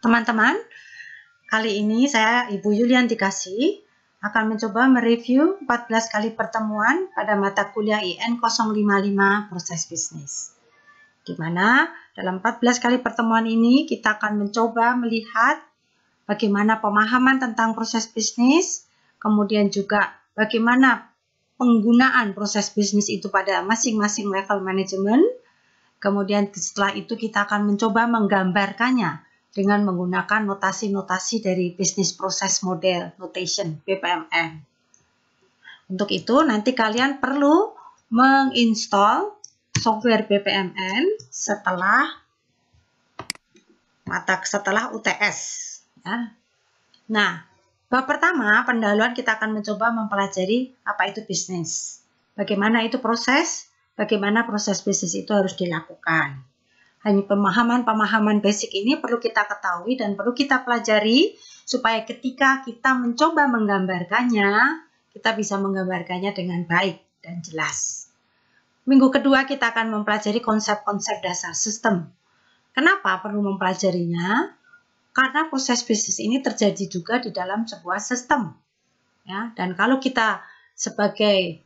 Teman-teman, kali ini saya Ibu Yulianti Kasih akan mencoba mereview 14 kali pertemuan pada mata kuliah IN 055 proses bisnis. Di mana dalam 14 kali pertemuan ini kita akan mencoba melihat bagaimana pemahaman tentang proses bisnis, kemudian juga bagaimana penggunaan proses bisnis itu pada masing-masing level manajemen. Kemudian setelah itu kita akan mencoba menggambarkannya dengan menggunakan notasi-notasi dari Business Process Model Notation BPMN. Untuk itu nanti kalian perlu menginstall software BPMN setelah UTS. Ya. Nah, bab pertama pendahuluan kita akan mencoba mempelajari apa itu bisnis, bagaimana itu proses, bagaimana proses bisnis itu harus dilakukan. Hanya pemahaman basic ini perlu kita ketahui dan perlu kita pelajari supaya ketika kita mencoba menggambarkannya, kita bisa menggambarkannya dengan baik dan jelas. Minggu kedua kita akan mempelajari konsep-konsep dasar sistem. Kenapa perlu mempelajarinya? Karena proses bisnis ini terjadi juga di dalam sebuah sistem. Ya, dan kalau kita sebagai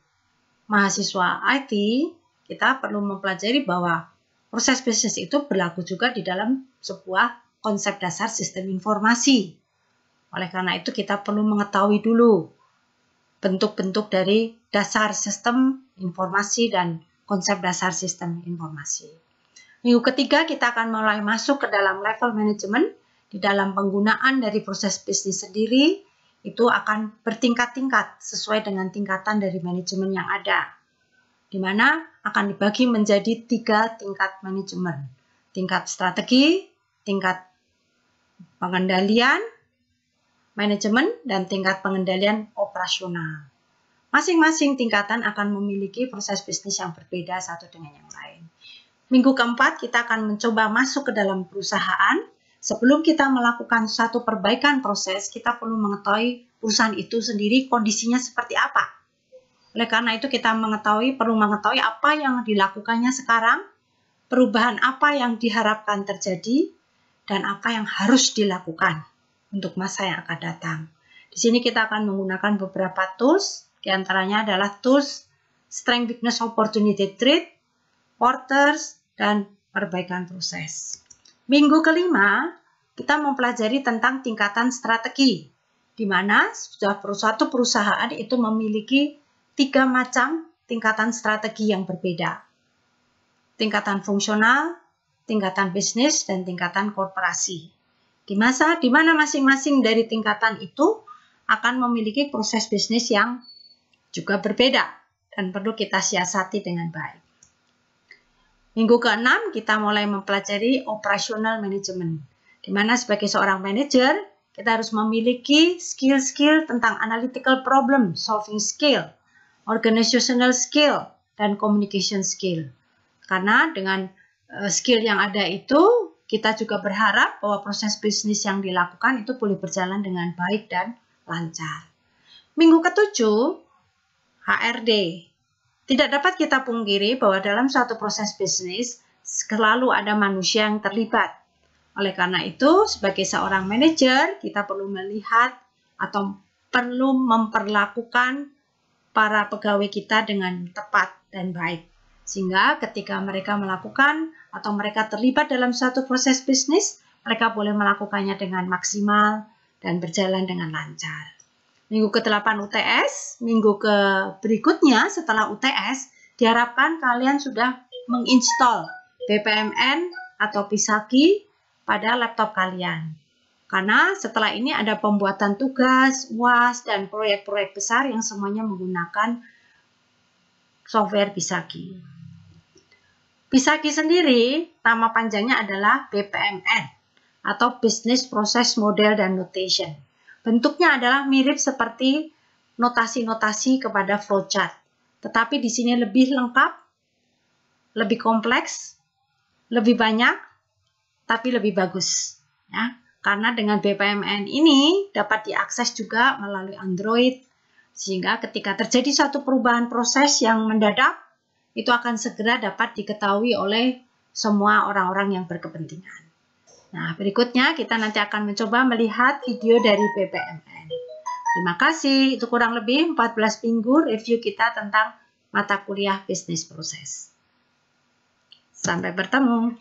mahasiswa IT, kita perlu mempelajari bahwa proses bisnis itu berlaku juga di dalam sebuah konsep dasar sistem informasi. Oleh karena itu kita perlu mengetahui dulu bentuk-bentuk dari dasar sistem informasi dan konsep dasar sistem informasi. Minggu ketiga kita akan mulai masuk ke dalam level manajemen. Di dalam penggunaan dari proses bisnis sendiri itu akan bertingkat-tingkat sesuai dengan tingkatan dari manajemen yang ada, di mana akan dibagi menjadi 3 tingkat manajemen. Tingkat strategi, tingkat pengendalian manajemen, dan tingkat pengendalian operasional. Masing-masing tingkatan akan memiliki proses bisnis yang berbeda satu dengan yang lain. Minggu keempat kita akan mencoba masuk ke dalam perusahaan. Sebelum kita melakukan suatu perbaikan proses, kita perlu mengetahui perusahaan itu sendiri kondisinya seperti apa. Oleh karena itu kita perlu mengetahui apa yang dilakukannya sekarang, perubahan apa yang diharapkan terjadi, dan apa yang harus dilakukan untuk masa yang akan datang. Di sini kita akan menggunakan beberapa tools, diantaranya adalah tools Strength, Weakness, Opportunity, Threat, Porters, dan perbaikan proses. Minggu kelima, kita mempelajari tentang tingkatan strategi, di mana suatu perusahaan itu memiliki 3 macam tingkatan strategi yang berbeda. Tingkatan fungsional, tingkatan bisnis, dan tingkatan korporasi. Di mana masing-masing dari tingkatan itu akan memiliki proses bisnis yang juga berbeda dan perlu kita siasati dengan baik. Minggu ke-6 kita mulai mempelajari operational management, di mana sebagai seorang manajer kita harus memiliki skill-skill tentang analytical problem solving skill, organizational skill, dan communication skill. Karena dengan skill yang ada itu, kita juga berharap bahwa proses bisnis yang dilakukan itu boleh berjalan dengan baik dan lancar. Minggu ke-7, HRD. Tidak dapat kita pungkiri bahwa dalam suatu proses bisnis selalu ada manusia yang terlibat. Oleh karena itu, sebagai seorang manajer, kita perlu melihat atau perlu memperlakukan para pegawai kita dengan tepat dan baik. Sehingga ketika mereka melakukan atau mereka terlibat dalam suatu proses bisnis, mereka boleh melakukannya dengan maksimal dan berjalan dengan lancar. Minggu ke-8 UTS, minggu berikutnya setelah UTS, diharapkan kalian sudah menginstall BPMN atau Pisaki pada laptop kalian. Karena setelah ini ada pembuatan tugas, UAS, dan proyek-proyek besar yang semuanya menggunakan software Pisaki. Pisaki sendiri, nama panjangnya adalah BPMN atau Business Process Model dan Notation. Bentuknya adalah mirip seperti notasi-notasi kepada flowchart. Tetapi di sini lebih lengkap, lebih kompleks, lebih banyak, tapi lebih bagus. Ya. Karena dengan BPMN ini dapat diakses juga melalui Android, Sehingga ketika terjadi suatu perubahan proses yang mendadak, itu akan segera dapat diketahui oleh semua orang-orang yang berkepentingan. Nah, berikutnya kita nanti akan mencoba melihat video dari BPMN. Terima kasih, itu kurang lebih 14 minggu review kita tentang mata kuliah bisnis proses. Sampai bertemu.